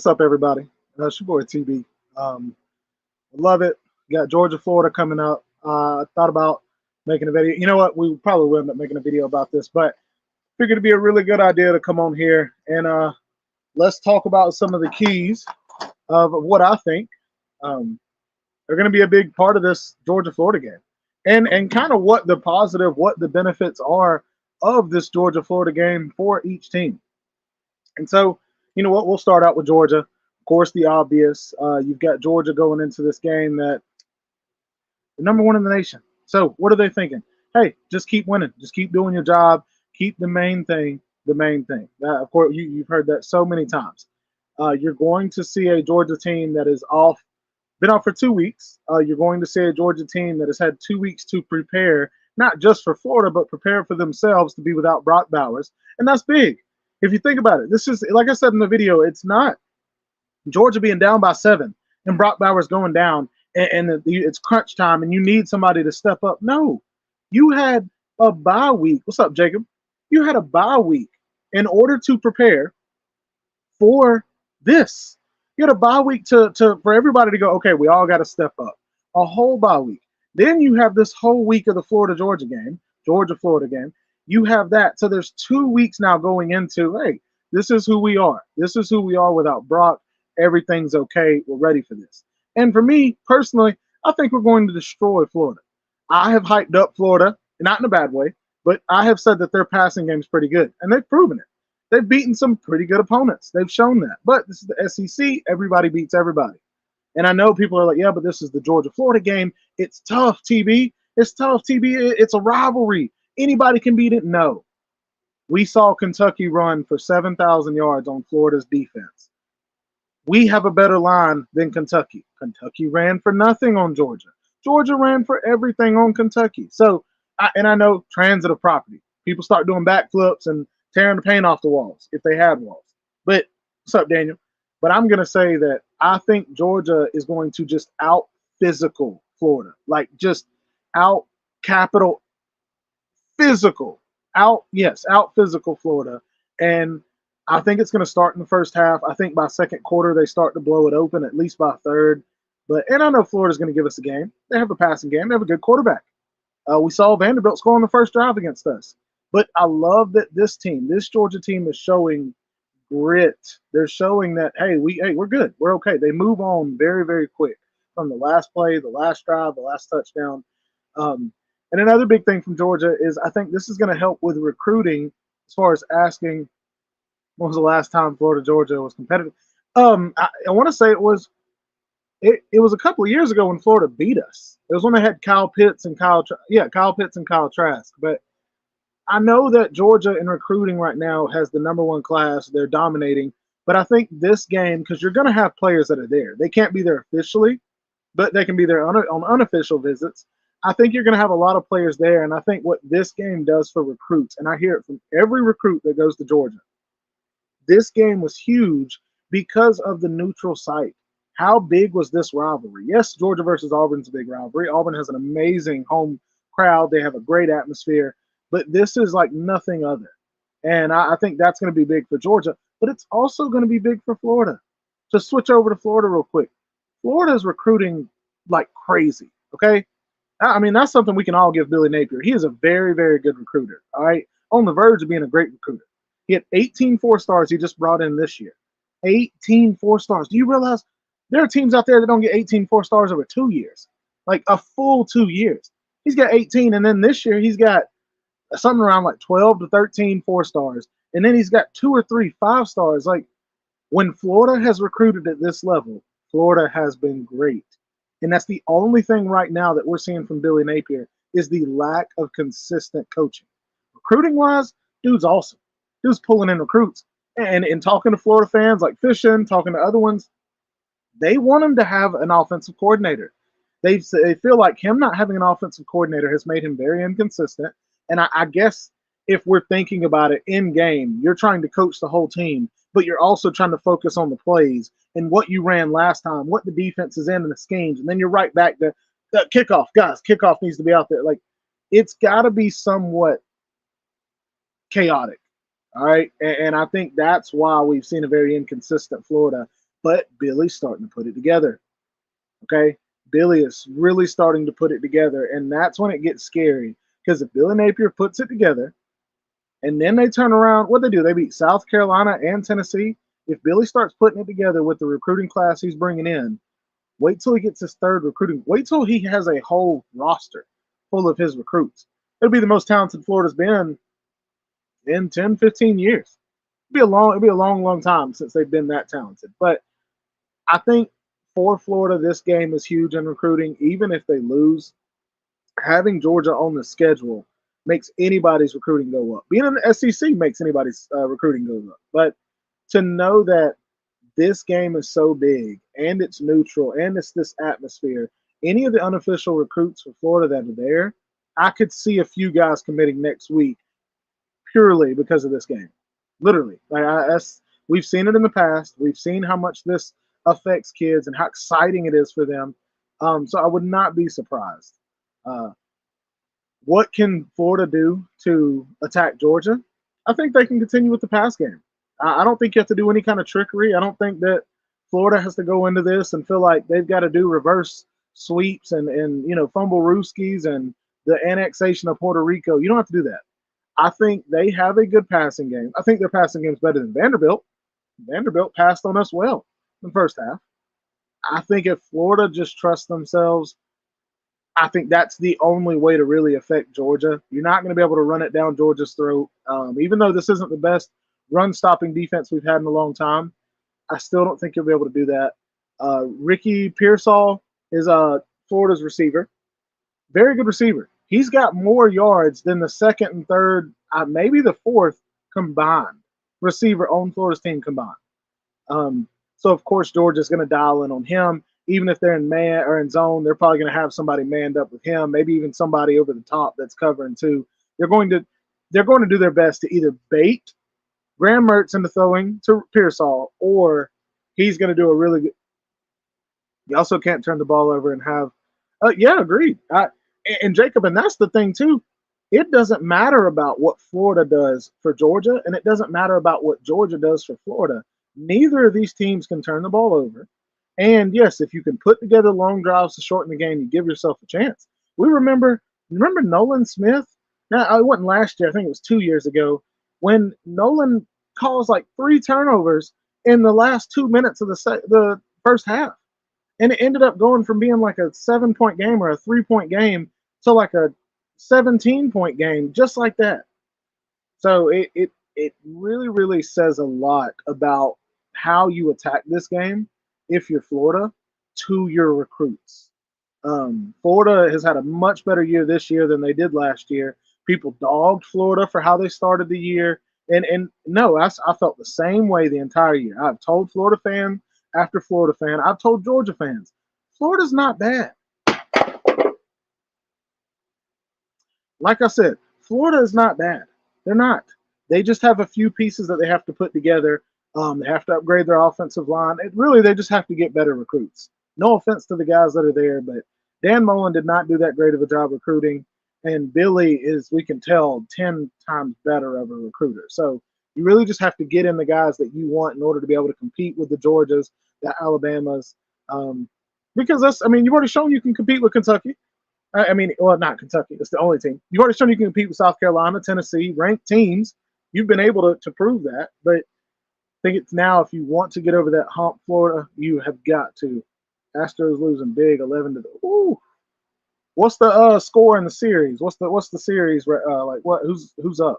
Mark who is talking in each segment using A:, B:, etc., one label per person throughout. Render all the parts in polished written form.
A: What's up, everybody? It's your boy TB. Love it. Got Georgia, Florida coming up. Thought about making a video. You know what? We probably will end up making a video about this, but figured it'd be a really good idea to come on here and let's talk about some of the keys of what I think um, are going to be a big part of this Georgia Florida game, and kind of what the positive, what the benefits are of this Georgia Florida game for each team. And so, you know what? We'll start out with Georgia. Of course, the obvious. You've got Georgia going into this game that they're number one in the nation. So, what are they thinking? Hey, just keep winning. Just keep doing your job. Keep the main thing the main thing. Of course, you've heard that so many times. You're going to see a Georgia team that is off, been off for 2 weeks. You're going to see a Georgia team that has had 2 weeks to prepare, not just for Florida, but prepare for themselves to be without Brock Bowers. And that's big. If you think about it, this is, like I said in the video, it's not Georgia being down by 7 and Brock Bowers going down and it's crunch time and you need somebody to step up. No, you had a bye week. What's up, Jacob? You had a bye week in order to prepare for this. You had a bye week for everybody to go, okay, we all got to step up. A whole bye week. Then you have this whole week of the Florida-Georgia game, Georgia-Florida game. You have that. So there's 2 weeks now going into, hey, this is who we are. This is who we are without Brock. Everything's okay. We're ready for this. And for me, personally, I think we're going to destroy Florida. I have hyped up Florida, not in a bad way, but I have said that their passing game is pretty good, and they've proven it. They've beaten some pretty good opponents. They've shown that. But this is the SEC. Everybody beats everybody. And I know people are like, yeah, but this is the Georgia-Florida game. It's tough, TB. It's tough, TB. It's a rivalry. Anybody can beat it? No. We saw Kentucky run for 7,000 yards on Florida's defense. We have a better line than Kentucky. Kentucky ran for nothing on Georgia. Georgia ran for everything on Kentucky. So, I know transitive property. People start doing backflips and tearing the paint off the walls if they had walls. But what's up, Daniel? But I'm going to say that I think Georgia is going to just out physical Florida, like just out capital physical, out physical Florida. And I think it's going to start in the first half. I think by second quarter they start to blow it open, at least by third. And I know Florida's going to give us a game. They have a passing game. They have a good quarterback. We saw Vanderbilt score on the first drive against us. But I love that this Georgia team is showing grit. They're showing that, hey, we're good. We're okay. They move on very, very quick from the last play, the last drive, the last touchdown. And another big thing from Georgia is I think this is going to help with recruiting as far as asking when was the last time Florida Georgia was competitive. I want to say it was a couple of years ago when Florida beat us. It was when they had Kyle Pitts and Kyle Trask. But I know that Georgia in recruiting right now has the #1 class. They're dominating. But I think this game, because you're going to have players that are there. They can't be there officially, but they can be there on unofficial visits. I think you're going to have a lot of players there. And I think what this game does for recruits, and I hear it from every recruit that goes to Georgia, this game was huge because of the neutral site. How big was this rivalry? Yes, Georgia versus Auburn's a big rivalry. Auburn has an amazing home crowd. They have a great atmosphere. But this is like nothing other. And I think that's going to be big for Georgia. But it's also going to be big for Florida. Just switch over to Florida real quick. Florida's recruiting like crazy, okay? I mean, that's something we can all give Billy Napier. He is a very, very good recruiter, all right? On the verge of being a great recruiter. He had 18 4-stars he just brought in this year. 18 4-stars. Do you realize there are teams out there that don't get 18 4-stars over 2 years? Like a full 2 years. He's got 18, and then this year he's got something around like 12 to 13 4-stars. And then he's got 2 or 3 5-stars. Like when Florida has recruited at this level, Florida has been great. And that's the only thing right now that we're seeing from Billy Napier is the lack of consistent coaching. Recruiting-wise, dude's awesome. Dude's pulling in recruits. And in talking to Florida fans like Fishing, talking to other ones, they want him to have an offensive coordinator. They feel like him not having an offensive coordinator has made him very inconsistent. And I guess if we're thinking about it in game, you're trying to coach the whole team, but you're also trying to focus on the plays and what you ran last time, what the defense is in the schemes. And then you're right back to kickoff. Guys, kickoff needs to be out there. Like, it's got to be somewhat chaotic. All right. And I think that's why we've seen a very inconsistent Florida. but Billy's starting to put it together. Okay, Billy is really starting to put it together, and that's when it gets scary. Because if Billy Napier puts it together, and then they turn around, what they do? They beat South Carolina and Tennessee. If Billy starts putting it together with the recruiting class he's bringing in, wait till he gets his third recruiting. Wait till he has a whole roster full of his recruits. It'll be the most talented Florida's been in 10, 15 years. It'll be a long, long time since they've been that talented. But I think for Florida, this game is huge in recruiting. Even if they lose, having Georgia on the schedule makes anybody's recruiting go up. Being in the SEC makes anybody's recruiting go up. But to know that this game is so big and it's neutral and it's this atmosphere, any of the unofficial recruits for Florida that are there, I could see a few guys committing next week purely because of this game. Literally, we've seen it in the past. We've seen how much this affects kids and how exciting it is for them. So I would not be surprised. Uh, what can Florida do to attack Georgia? I think they can continue with the pass game. I don't think you have to do any kind of trickery. I don't think that Florida has to go into this and feel like they've got to do reverse sweeps and fumble rooskies and the annexation of Puerto Rico. You don't have to do that. I think they have a good passing game. I think their passing game is better than Vanderbilt. Vanderbilt passed on us well in the first half. I think if Florida just trusts themselves, I think that's the only way to really affect Georgia. You're not going to be able to run it down Georgia's throat. Even though this isn't the best run-stopping defense we've had in a long time, I still don't think you'll be able to do that. Ricky Pearsall is Florida's receiver. Very good receiver. He's got more yards than the second and third, maybe the fourth combined receiver on Florida's team combined. So of course Georgia's going to dial in on him. Even if they're in man or in zone, they're probably going to have somebody manned up with him. Maybe even somebody over the top that's covering too. They're going to do their best to either bait Graham Mertz into throwing to Pearsall, or he's going to do a really good. You also can't turn the ball over and have. Yeah, agreed. And Jacob, and that's the thing too. It doesn't matter about what Florida does for Georgia, and it doesn't matter about what Georgia does for Florida. Neither of these teams can turn the ball over. And yes, if you can put together long drives to shorten the game, you give yourself a chance. We remember Nolan Smith? Now, it wasn't last year. I think it was 2 years ago when Nolan caused like 3 turnovers in the last 2 minutes of the first half. And it ended up going from being like a 7-point game or a 3-point game to like a 17-point game, just like that. So it really, really says a lot about how you attack this game if you're Florida to your recruits. Florida has had a much better year this year than they did last year. People dogged Florida for how they started the year. And no, I felt the same way the entire year. I've told Florida fan after Florida fan, I've told Georgia fans, Florida's not bad. Like I said, Florida is not bad. They're not. They just have a few pieces that they have to put together. They have to upgrade their offensive line. They just have to get better recruits. No offense to the guys that are there, but Dan Mullen did not do that great of a job recruiting. And Billy is, we can tell, 10 times better of a recruiter. So you really just have to get in the guys that you want in order to be able to compete with the Georgias, the Alabamas. Because you've already shown you can compete with Kentucky. Not Kentucky. It's the only team. You've already shown you can compete with South Carolina, Tennessee, ranked teams. You've been able to prove that. But I think it's now, if you want to get over that hump, Florida, you have got to. Astros losing big, 11-. Ooh. What's the score in the series? What's the series like? What who's up?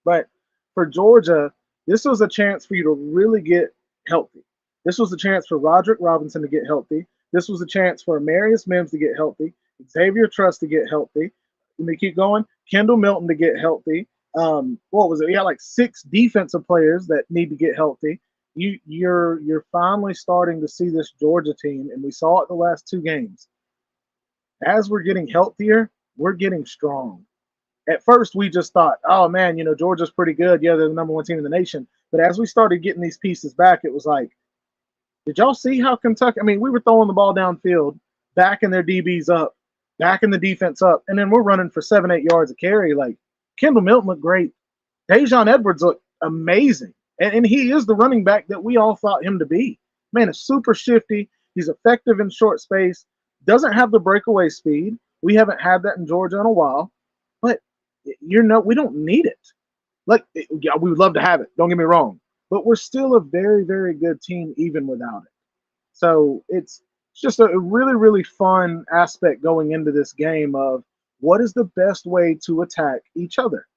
A: But for Georgia, this was a chance for you to really get healthy. This was a chance for Roderick Robinson to get healthy. This was a chance for Marius Mims to get healthy, Xavier Truss to get healthy. Let me keep going. Kendall Milton to get healthy. What was it? We had like 6 defensive players that need to get healthy. You're finally starting to see this Georgia team, and we saw it the last 2 games. As we're getting healthier, we're getting strong. At first, we just thought, oh man, Georgia's pretty good. Yeah, they're the number 1 team in the nation. But as we started getting these pieces back, it was like, did y'all see how Kentucky? We were throwing the ball downfield, backing their DBs up, backing the defense up, and then we're running for 7-8 yards a carry. Like, Kendall Milton looked great. Dejon Edwards looked amazing. And he is the running back that we all thought him to be. Man is super shifty. He's effective in short space. Doesn't have the breakaway speed. We haven't had that in Georgia in a while. But we don't need it. Like, yeah, we would love to have it. Don't get me wrong, but we're still a very, very good team even without it. So it's just a really, really fun aspect going into this game of what is the best way to attack each other.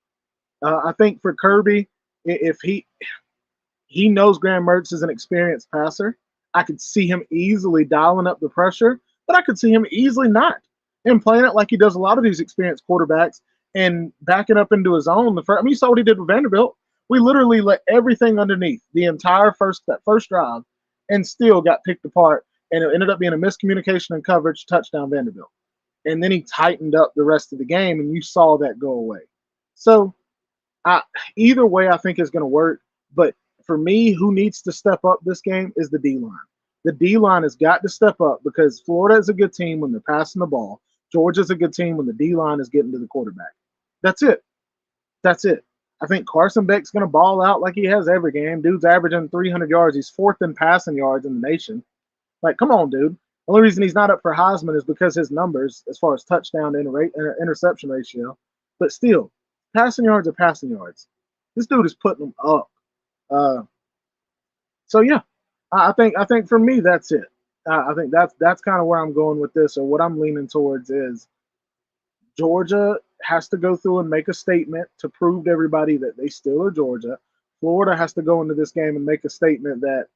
A: I think for Kirby, if he knows Graham Mertz is an experienced passer, I could see him easily dialing up the pressure, but I could see him easily not and playing it like he does a lot of these experienced quarterbacks and backing up into his own. You saw what he did with Vanderbilt. We literally let everything underneath the entire that first drive, and still got picked apart, and it ended up being a miscommunication and coverage touchdown Vanderbilt. And then he tightened up the rest of the game, and you saw that go away. So either way, I think is going to work. But for me, who needs to step up this game is the D line. The D line has got to step up because Florida is a good team when they're passing the ball. Georgia's a good team when the D line is getting to the quarterback. That's it. That's it. I think Carson Beck's going to ball out like he has every game. Dude's averaging 300 yards. He's fourth in passing yards in the nation. Like, come on, dude. The only reason he's not up for Heisman is because his numbers, as far as touchdown to interception ratio. But still, passing yards are passing yards. This dude is putting them up. So yeah, I think for me that's it. I think that's kind of where I'm going with this, or what I'm leaning towards is Georgia has to go through and make a statement to prove to everybody that they still are Georgia. Florida has to go into this game and make a statement that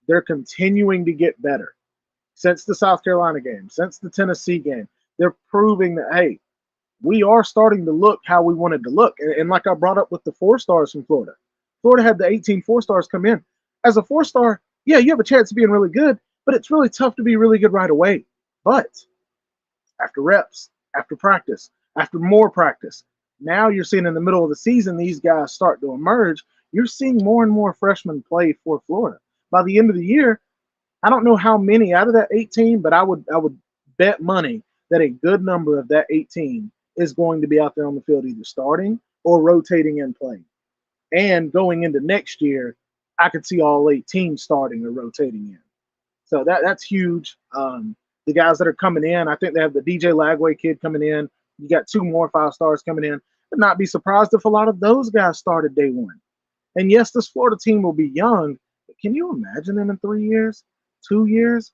A: they're continuing to get better. Since the South Carolina game, since the Tennessee game, they're proving that, hey, we are starting to look how we wanted to look. And like I brought up with the 4-stars from Florida, Florida had the 18 4-stars come in. As a 4-star, yeah, you have a chance of being really good, but it's really tough to be really good right away. But after reps, after practice, after more practice, now you're seeing in the middle of the season, these guys start to emerge. You're seeing more and more freshmen play for Florida. By the end of the year, I don't know how many out of that 18, but I would bet money that a good number of that 18 is going to be out there on the field either starting or rotating and playing. And going into next year, I could see all 18 starting or rotating in. So that's huge. The guys that are coming in, I think they have the DJ Lagway kid coming in. You got 2 more 5-stars coming in. I'd not be surprised if a lot of those guys started day one. And yes, this Florida team will be young, but can you imagine them in 3 years, 2 years?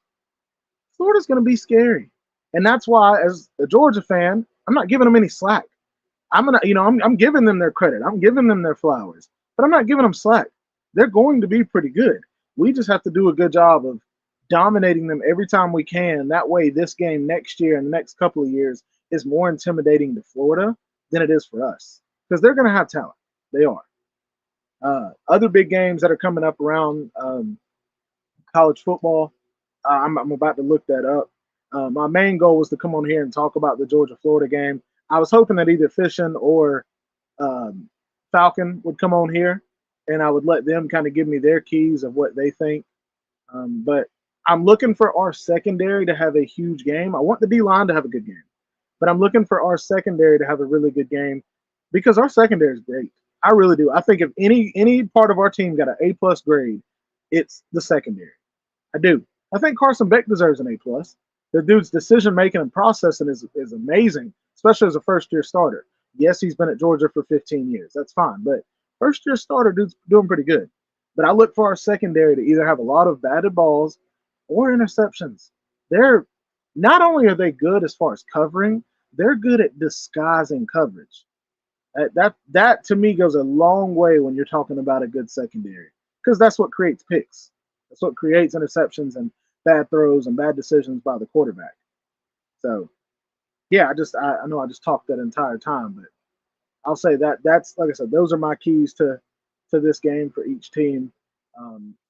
A: Florida's going to be scary. And that's why, as a Georgia fan, I'm not giving them any slack. I'm giving them their credit. I'm giving them their flowers, but I'm not giving them slack. They're going to be pretty good. We just have to do a good job of dominating them every time we can. That way, this game next year and the next couple of years is more intimidating to Florida than it is for us because they're going to have talent. They are. Other big games that are coming up around college football, I'm about to look that up. My main goal was to come on here and talk about the Georgia-Florida game. I was hoping that either Fishin or Falcon would come on here, and I would let them kind of give me their keys of what they think. But I'm looking for our secondary to have a huge game. I want the D-line to have a good game, but I'm looking for our secondary to have a really good game because our secondary is great. I really do. I think if any part of our team got an A+ grade, it's the secondary. I do. I think Carson Beck deserves an A+. The dude's decision making and processing is amazing, especially as a first-year starter. Yes, he's been at Georgia for 15 years. That's fine, but first-year starter, dude's doing pretty good. But I look for our secondary to either have a lot of batted balls or interceptions. They're not only are they good as far as covering, they're good at disguising coverage. That to me goes a long way when you're talking about a good secondary because that's what creates picks. That's what creates interceptions and bad throws and bad decisions by the quarterback. So, yeah, I know I just talked that entire time, but I'll say that's like I said, those are my keys to this game for each team.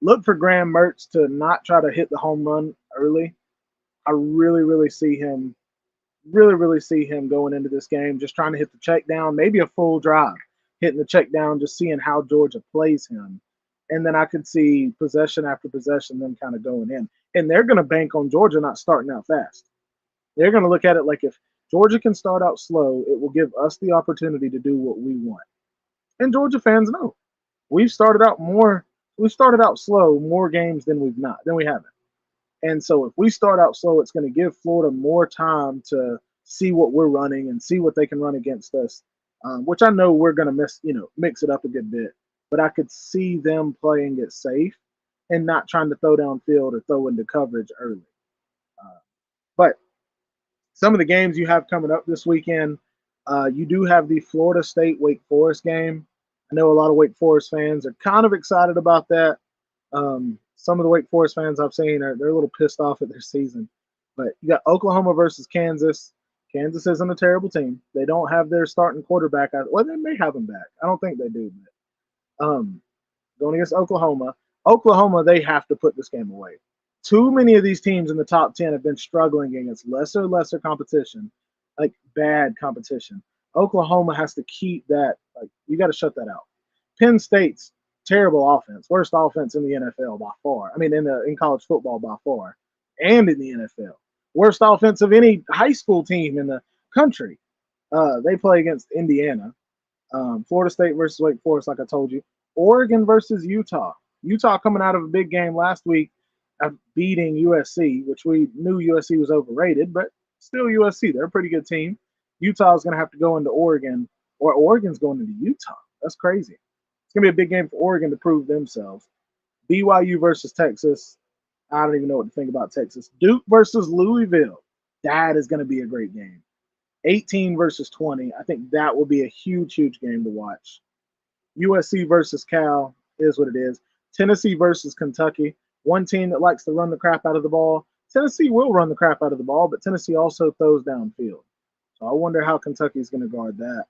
A: Look for Graham Mertz to not try to hit the home run early. I really see him going into this game, just trying to hit the check down, maybe a full drive, hitting the check down, just seeing how Georgia plays him. And then I could see possession after possession, them kind of going in. And they're going to bank on Georgia not starting out fast. They're going to look at it like if Georgia can start out slow, it will give us the opportunity to do what we want. And Georgia fans know. We've started out more started out slow more games than we haven't. And so if we start out slow, it's going to give Florida more time to see what we're running and see what they can run against us, which I know we're going to mix it up a good bit. But I could see them playing it safe and not trying to throw downfield or throw into coverage early. But some of the games you have coming up this weekend, you do have the Florida State Wake Forest game. I know a lot of Wake Forest fans are kind of excited about that. Some of the Wake Forest fans I've seen they're a little pissed off at their season. But you got Oklahoma versus Kansas. Kansas isn't a terrible team. They don't have their starting quarterback. Well, they may have him back. I don't think they do. But, going against Oklahoma. Oklahoma, they have to put this game away. Too many of these teams in the top 10 have been struggling against lesser competition, like bad competition. Oklahoma has to keep that. Like, you got to shut that out. Penn State's terrible offense, worst offense in the NFL by far. I mean, in college football by far, and in the NFL, worst offense of any high school team in the country. They play against Indiana. Florida State versus Wake Forest, like I told you. Oregon versus Utah. Utah coming out of a big game last week of beating USC, which we knew USC was overrated, but still USC. They're a pretty good team. Utah is going to have to go into Oregon, or Oregon's going into Utah. That's crazy. It's going to be a big game for Oregon to prove themselves. BYU versus Texas. I don't even know what to think about Texas. Duke versus Louisville. That is going to be a great game. 18 versus 20. I think that will be a huge game to watch. USC versus Cal is what it is. Tennessee versus Kentucky. One team that likes to run the crap out of the ball. Tennessee will run the crap out of the ball, but Tennessee also throws downfield. So I wonder how Kentucky is going to guard that.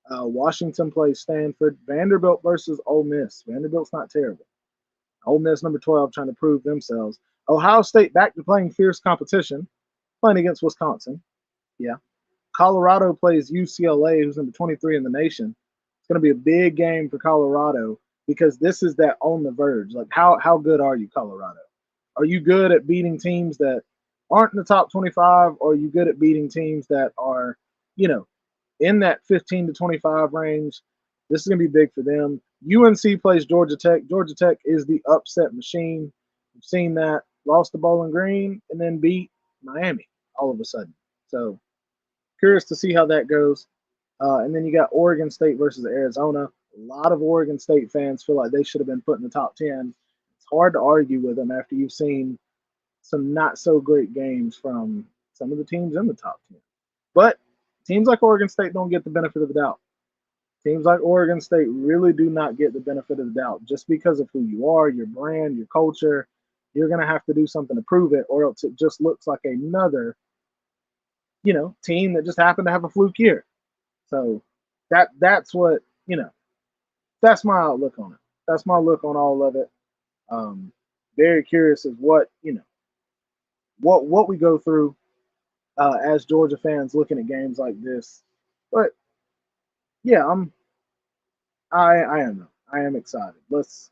A: Washington plays Stanford. Vanderbilt versus Ole Miss. Vanderbilt's not terrible. Ole Miss, number 12, trying to prove themselves. Ohio State back to playing fierce competition, playing against Wisconsin. Yeah. Colorado plays UCLA, who's number 23 in the nation. It's going to be a big game for Colorado because this is that on the verge. Like, how good are you, Colorado? Are you good at beating teams that aren't in the top 25, or are you good at beating teams that are, in that 15 to 25 range? This is going to be big for them. UNC plays Georgia Tech. Georgia Tech is the upset machine. We've seen that. Lost to Bowling Green and then beat Miami all of a sudden. So curious to see how that goes. And then you got Oregon State versus Arizona. A lot of Oregon State fans feel like they should have been put in the top 10. It's hard to argue with them after you've seen some not so great games from some of the teams in the top 10. But teams like Oregon State don't get the benefit of the doubt. Teams like Oregon State really do not get the benefit of the doubt just because of who you are, your brand, your culture. You're going to have to do something to prove it, or else it just looks like another, team that just happened to have a fluke year. So that's what, that's my outlook on it. That's my look on all of it. Very curious as what we go through as Georgia fans looking at games like this. But yeah, I am excited. Let's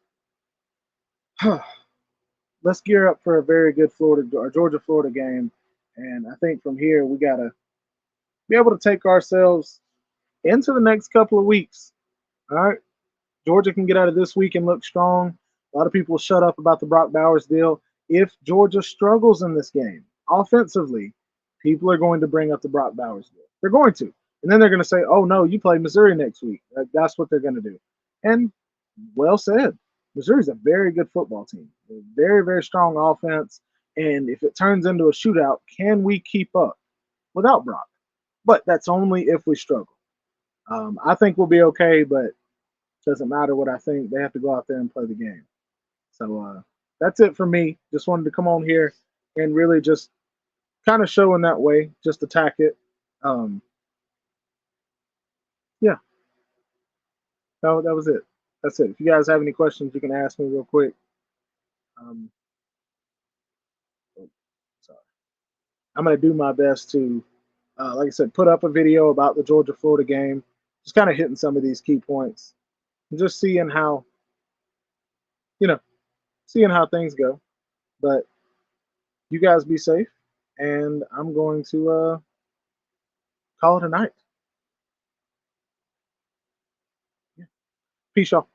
A: gear up for a very good Georgia Florida game, and I think from here we gotta be able to take ourselves into the next couple of weeks. All right, Georgia can get out of this week and look strong. A lot of people shut up about the Brock Bowers deal. If Georgia struggles in this game offensively, people are going to bring up the Brock Bowers deal. They're going to. And then they're going to say, oh, no, you play Missouri next week. That's what they're going to do. And well said. Missouri's a very good football team. A very, very strong offense. And if it turns into a shootout, can we keep up without Brock? But that's only if we struggle. I think we'll be okay, but it doesn't matter what I think. They have to go out there and play the game. So that's it for me. Just wanted to come on here and really just kind of show in that way, just attack it. Yeah, that was it. That's it. If you guys have any questions, you can ask me real quick. Sorry. I'm going to do my best to, like I said, put up a video about the Georgia-Florida game, just kind of hitting some of these key points, and just seeing how, seeing how things go. But you guys be safe, and I'm going to call it a night. Yeah. Peace, y'all.